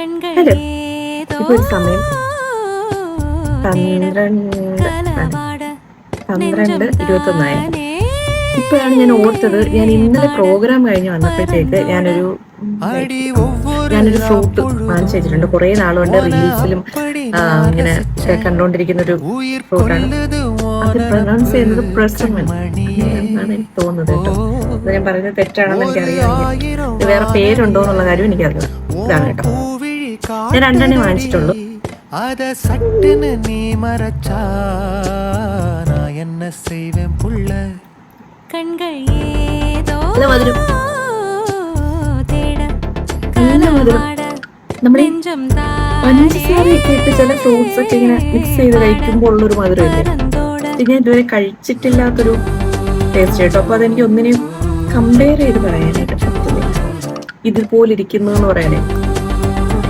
Hello, ഇപ്പോൾ ഒരു സമയം 12:21. ഇപ്പോഴാണ് ഞാൻ ഓർത്തത്, ഞാൻ ഇന്നലെ പ്രോഗ്രാം കഴിഞ്ഞ് വന്നപ്പോഴത്തേക്ക് ഞാനൊരു ഫ്രൂട്ട് വാങ്ങിച്ചു വെച്ചിട്ടുണ്ട്. കുറേ നാളുകൊണ്ട് റീൽസിലും ഇങ്ങനെ കണ്ടുകൊണ്ടിരിക്കുന്നൊരു ഫ്രൂട്ടാണ്. അത് പ്രൊനൗൺസ് ചെയ്യുന്നത് പ്രസമൻ എന്നാണ് എനിക്ക് തോന്നുന്നത് കേട്ടോ. അത് ഞാൻ പറയുന്നത് തെറ്റാണെന്ന് എനിക്കറിയാമെങ്കിൽ ഇത് വേറെ പേരുണ്ടോ എന്നുള്ള കാര്യം എനിക്കറിയാം. ഇതാണ് കേട്ടോ, ഞാൻ 2 വാങ്ങിച്ചിട്ടുള്ളൂ. നമ്മുടെ പഞ്ചസാരയൊക്കെ ഇട്ട് ചില ഫ്രൂട്ട്സ് ഒക്കെ ഇങ്ങനെ മിക്സ് ചെയ്ത് കഴിക്കുമ്പോൾ ഉള്ളൊരു മധുരം ഇല്ലേ, ഇത് ഞാൻ ഇതുവരെ കഴിച്ചിട്ടില്ലാത്തൊരു ടേസ്റ്റ് കേട്ടോ. അപ്പൊ അതെനിക്ക് ഒന്നിനെയും കമ്പയർ ചെയ്ത് പറയാനായിട്ട് പറ്റുന്നില്ല. ഇതുപോലെ ഇരിക്കുന്നു എന്ന് പറയാനേ.